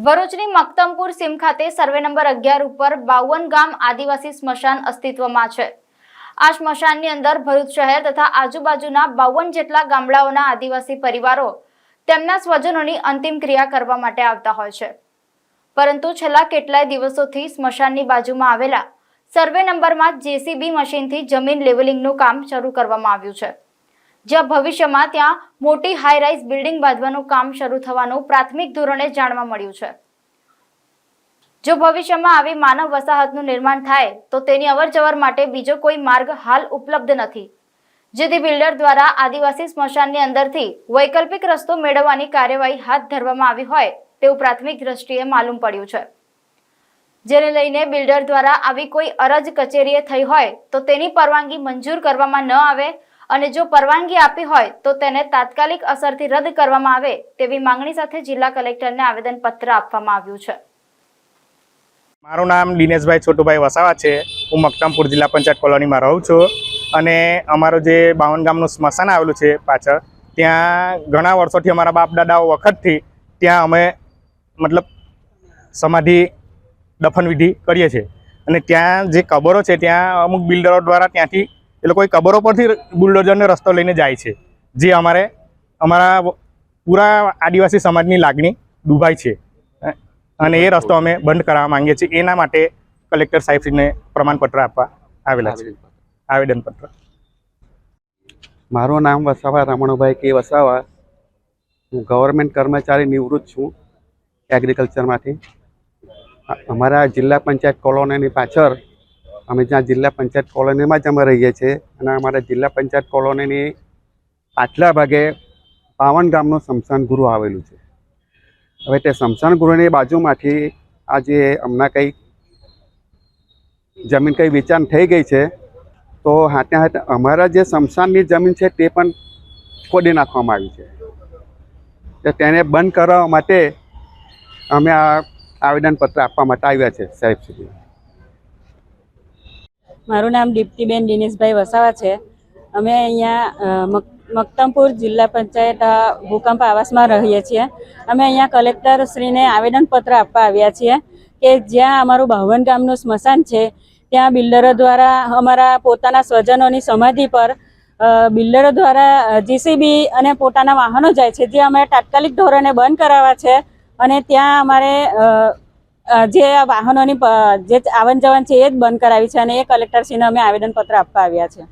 ભરૂચની મક્તમપુર સીમ ખાતે survey number 11 ઉપર 52 ગામ આદિવાસી સ્મશાન અસ્તિત્વમાં છે। આ સ્મશાનની અંદર ભરૂચ શહેર તથા આજુબાજુના 52 જેટલા ગામડાઓના આદિવાસી પરિવારો તેમના સ્વજનોની અંતિમ ક્રિયા કરવા માટે આવતા હોય છે, પરંતુ છેલ્લા કેટલાય દિવસોથી સ્મશાનની બાજુમાં આવેલા સર્વે નંબરમાં જેસીબી મશીનથી જમીન લેવલિંગનું કામ શરૂ કરવામાં આવ્યું છે, જ્યાં ભવિષ્યમાં ત્યાં મોટી હાઈ રાઇઝ બિલ્ડિંગ બાંધવાનું કામ શરૂ થવાનું પ્રાથમિક ધોરણે જાણવા મળ્યું છે। જો ભવિષ્યમાં આવી માનવ વસાહતનું નિર્માણ થાય તો તેની અવરજવર માટે બીજો કોઈ માર્ગ હાલ ઉપલબ્ધ નથી, જેથી બિલ્ડર દ્વારા આદિવાસી સ્મશાનની અંદરથી વૈકલ્પિક રસ્તો મેળવવાની કાર્યવાહી હાથ ધરવામાં આવી હોય તેવું પ્રાથમિક દ્રષ્ટિએ માલુમ પડ્યું છે, જેને લઈને બિલ્ડર દ્વારા આવી કોઈ અરજ કચેરીએ થઈ હોય તો તેની પરવાનગી મંજૂર કરવામાં ન આવે અને જો પરવાનગી આપી હોય તો તેને તાત્કાલિક અસરથી રદ કરવામાં આવે તેવી માંગણી સાથે જિલ્લા કલેક્ટરને આવેદનપત્ર આપવામાં આવ્યું છે। મારું નામ દિનેશભાઈ છોટુભાઈ વસાવા છે। હું મક્તમપુર જિલ્લા પંચાયત કોલોનીમાં રહું છું અને અમારું જે 52 ગામનું સ્મશાન આવેલું છે પાછળ, ત્યાં ઘણા વર્ષોથી અમારા બાપ દાદાઓ વખતથી ત્યાં અમે મતલબ સમાધિ દફન વિધિ કરીએ છીએ અને ત્યાં જે કબરો છે ત્યાં અમુક બિલ્ડરો દ્વારા ત્યાંથી એ લોકો કબરો પરથી બુલડોઝરનો રસ્તો લઈને જાય છે, જે અમારા પૂરા આદિવાસી સમાજની લાગણી દુભાઈ છે અને એ રસ્તો અમે બંધ કરાવવા માંગીએ છીએ। એના માટે કલેક્ટર સાહેબશ્રીને પ્રમાણપત્ર આપવા આવેલા છે, આવેદનપત્ર। મારું નામ વસાવા રમણભાઈ કે વસાવા, હું ગવર્મેન્ટ કર્મચારી નિવૃત્ત છું એગ્રીકલ્ચરમાંથી। અમારા જિલ્લા પંચાયત કોલોનીની પાછળ અમે જ્યાં જિલ્લા પંચાયત કોલોનીમાં જ અમે રહીએ છીએ અને અમારા જિલ્લા પંચાયત કોલોનીની પાછલા ભાગે 52 ગામનું સ્મશાન ગૃહ આવેલું છે। હવે તે સ્મશાન ગૃહની બાજુમાંથી આજે હમણાં કંઈ જમીન કંઈ વેચાણ થઈ ગઈ છે, તો હાથે હાથે અમારા જે સ્મશાનની જમીન છે તે પણ ખોદી નાખવામાં આવી છે, તો તેને બંધ કરવા માટે અમે આ આવેદનપત્ર આપવા માટે આવ્યા છે સાહેબ સુધી। મારું નામ દીપ્તિબેન દિનેશભાઈ વસાવા છે। અમે અહીંયા મક્તમપુર જિલ્લા પંચાયત ભૂકંપ આવાસમાં રહીએ છીએ। અમે અહીંયા કલેક્ટરશ્રીને આવેદનપત્ર આપવા આવ્યા છીએ કે જ્યાં અમારું 52 ગામનું સ્મશાન છે ત્યાં બિલ્ડરો દ્વારા અમારા પોતાના સ્વજનોની સમાધિ પર બિલ્ડરો દ્વારા જીસીબી અને પોતાના વાહનો જાય છે, જે અમે તાત્કાલિક ધોરણે બંધ કરાવવા છે અને ત્યાં અમારે જે વાહનોની જે આવન જવન છે એ જ બંધ કરાવી છે અને એ કલેક્ટરશ્રીને અમે આવેદનપત્ર આપવા આવ્યા છે।